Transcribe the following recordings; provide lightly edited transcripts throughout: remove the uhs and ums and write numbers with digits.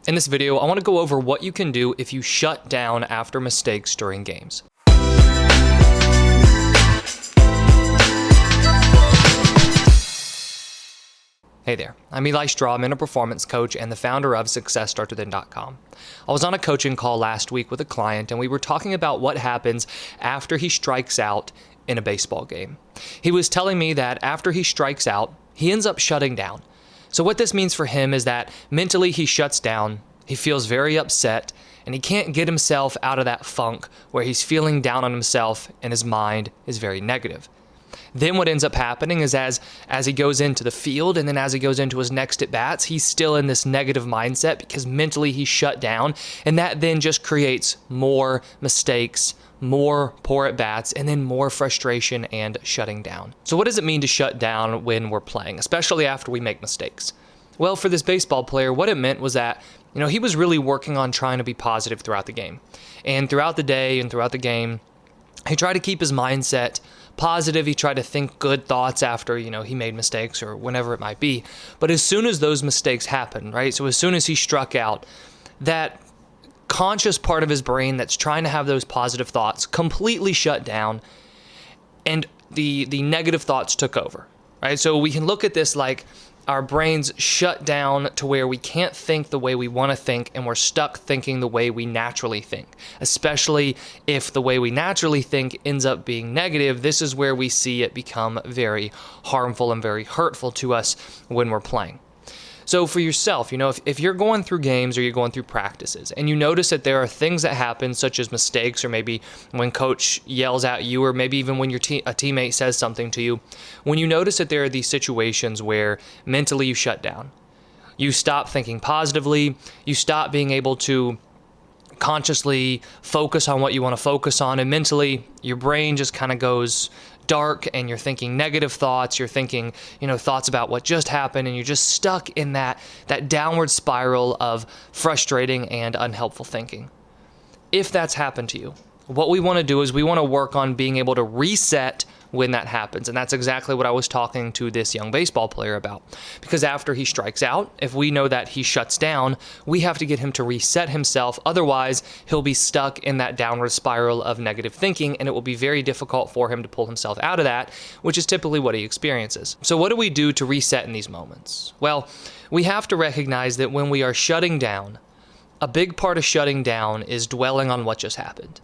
In this video, I want to go over what you can do if you shut down after mistakes during games. Hey there, I'm Eli Strawman, a performance coach and the founder of SuccessStartsWithin.com. I was on a coaching call last week with a client and we were talking about what happens after he strikes out in a baseball game. He was telling me that after he strikes out, he ends up shutting down. So what this means for him is that mentally he shuts down, he feels very upset, and he can't get himself out of that funk where he's feeling down on himself and his mind is very negative. Then what ends up happening is as he goes into the field and then as he goes into his next at-bats, he's still in this negative mindset because mentally he's shut down, and that then just creates more mistakes, more poor at-bats, and then more frustration and shutting down. So what does it mean to shut down when we're playing, especially after we make mistakes? Well, for this baseball player, what it meant was that, he was really working on trying to be positive throughout the game. And throughout the day and throughout the game, he tried to keep his mindset positive. He tried to think good thoughts after, he made mistakes or whenever it might be. But as soon as those mistakes happened, right? So as soon as he struck out, that conscious part of his brain that's trying to have those positive thoughts completely shut down, and the negative thoughts took over, right? So we can look at this like our brains shut down to where we can't think the way we want to think, and we're stuck thinking the way we naturally think. Especially if the way we naturally think ends up being negative, this is where we see it become very harmful and very hurtful to us when we're playing. So for yourself, if you're going through games or you're going through practices and you notice that there are things that happen such as mistakes, or maybe when coach yells at you, or maybe even when a teammate says something to you, when you notice that there are these situations where mentally you shut down, you stop thinking positively, you stop being able to consciously focus on what you want to focus on, and mentally your brain just kind of goes dark and you're thinking negative thoughts, you're thinking, thoughts about what just happened, and you're just stuck in that downward spiral of frustrating and unhelpful thinking. If that's happened to you, what we want to do is we want to work on being able to reset when that happens. And that's exactly what I was talking to this young baseball player about. Because after he strikes out, if we know that he shuts down, we have to get him to reset himself. Otherwise, he'll be stuck in that downward spiral of negative thinking, and it will be very difficult for him to pull himself out of that, which is typically what he experiences. So what do we do to reset in these moments? Well, we have to recognize that when we are shutting down, a big part of shutting down is dwelling on what just happened.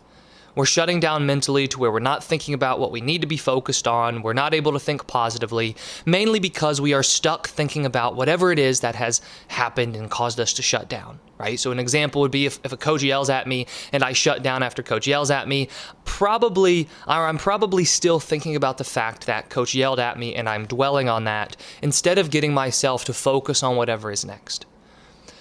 We're shutting down mentally to where we're not thinking about what we need to be focused on. We're not able to think positively, mainly because we are stuck thinking about whatever it is that has happened and caused us to shut down, right? So an example would be if a coach yells at me and I shut down after coach yells at me, I'm probably still thinking about the fact that coach yelled at me and I'm dwelling on that instead of getting myself to focus on whatever is next.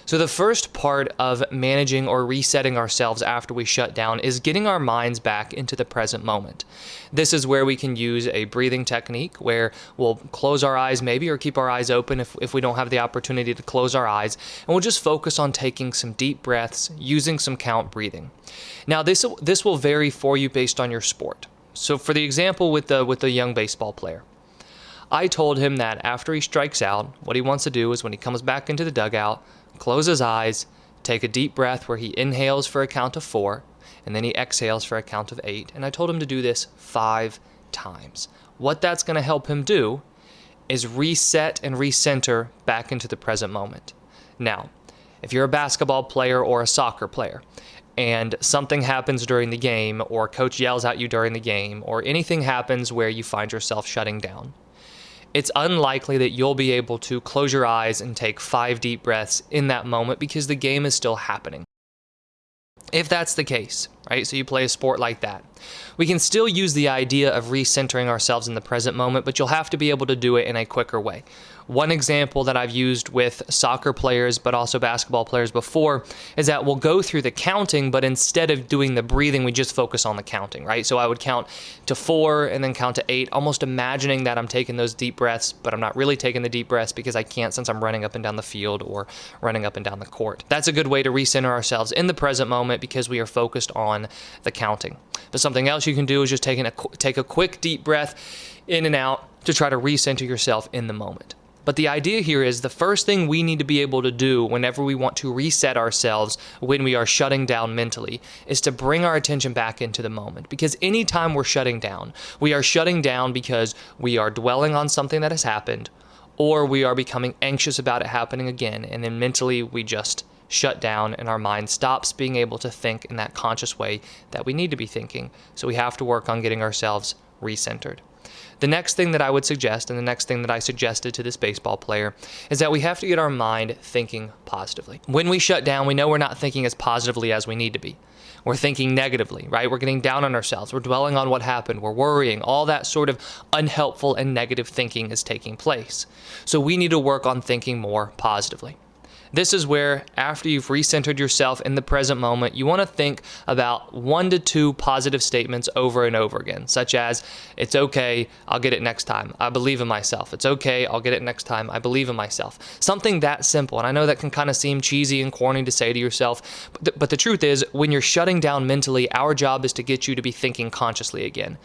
So the first part of managing or resetting ourselves after we shut down is getting our minds back into the present moment. This is where we can use a breathing technique where we'll close our eyes maybe, or keep our eyes open if we don't have the opportunity to close our eyes, and we'll just focus on taking some deep breaths using some count breathing. Now this will vary for you based on your sport. So for the example with the young baseball player, I told him that after he strikes out, what he wants to do is when he comes back into the dugout, close his eyes, take a deep breath where he inhales for a count of 4, and then he exhales for a count of 8. And I told him to do this 5 times. What that's going to help him do is reset and recenter back into the present moment. Now, if you're a basketball player or a soccer player, and something happens during the game, or coach yells at you during the game, or anything happens where you find yourself shutting down, it's unlikely that you'll be able to close your eyes and take 5 deep breaths in that moment because the game is still happening. If that's the case, right, so you play a sport like that, we can still use the idea of recentering ourselves in the present moment, but you'll have to be able to do it in a quicker way. One example that I've used with soccer players, but also basketball players before, is that we'll go through the counting, but instead of doing the breathing, we just focus on the counting, right? So I would count to 4 and then count to 8, almost imagining that I'm taking those deep breaths, but I'm not really taking the deep breaths because I can't, since I'm running up and down the field or running up and down the court. That's a good way to recenter ourselves in the present moment because we are focused on the counting. But something else you can do is just take a quick deep breath in and out to try to recenter yourself in the moment. But the idea here is the first thing we need to be able to do whenever we want to reset ourselves when we are shutting down mentally is to bring our attention back into the moment. Because anytime we're shutting down, we are shutting down because we are dwelling on something that has happened, or we are becoming anxious about it happening again, and then mentally we just shut down and our mind stops being able to think in that conscious way that we need to be thinking. So we have to work on getting ourselves recentered. The next thing that I would suggest, and the next thing that I suggested to this baseball player, is that we have to get our mind thinking positively. When we shut down, we know we're not thinking as positively as we need to be. We're thinking negatively, right? We're getting down on ourselves. We're dwelling on what happened. We're worrying. All that sort of unhelpful and negative thinking is taking place. So we need to work on thinking more positively. This is where, after you've recentered yourself in the present moment, you want to think about 1 to 2 positive statements over and over again, such as, it's okay, I'll get it next time, I believe in myself. It's okay, I'll get it next time, I believe in myself. Something that simple, and I know that can kind of seem cheesy and corny to say to yourself, but the truth is, when you're shutting down mentally, our job is to get you to be thinking consciously again.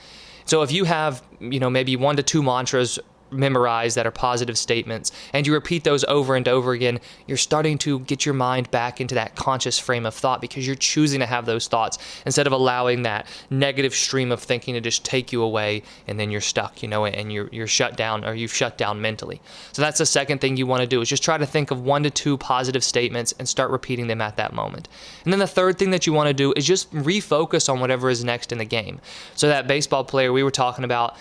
So if you have, maybe 1 to 2 mantras memorize that are positive statements, and you repeat those over and over again, you're starting to get your mind back into that conscious frame of thought because you're choosing to have those thoughts instead of allowing that negative stream of thinking to just take you away, and then you're stuck, and you're shut down, or you've shut down mentally. So that's the second thing you want to do, is just try to think of 1 to 2 positive statements and start repeating them at that moment. And then the third thing that you want to do is just refocus on whatever is next in the game. So that baseball player we were talking about,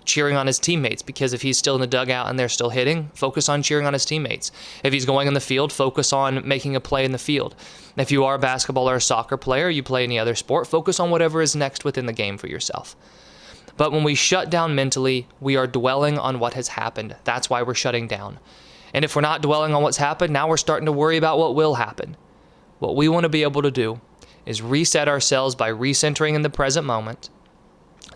cheering on his teammates, because if he's still in the dugout and they're still hitting, focus on cheering on his teammates. If he's going in the field, focus on making a play in the field. If you are a basketball or a soccer player, you play any other sport, focus on whatever is next within the game for yourself. But when we shut down mentally, we are dwelling on what has happened. That's why we're shutting down. And if we're not dwelling on what's happened, now we're starting to worry about what will happen. What we want to be able to do is reset ourselves by recentering in the present moment,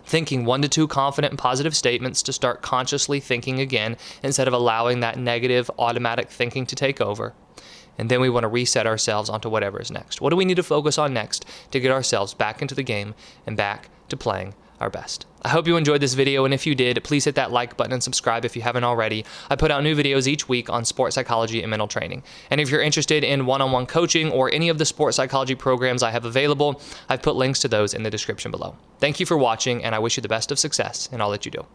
thinking 1 to 2 confident and positive statements to start consciously thinking again instead of allowing that negative automatic thinking to take over. And then we want to reset ourselves onto whatever is next. What do we need to focus on next to get ourselves back into the game and back to playing our best? I hope you enjoyed this video, and if you did, please hit that like button and subscribe if you haven't already. I put out new videos each week on sports psychology and mental training. And if you're interested in one-on-one coaching or any of the sports psychology programs I have available, I've put links to those in the description below. Thank you for watching, and I wish you the best of success in all that you do.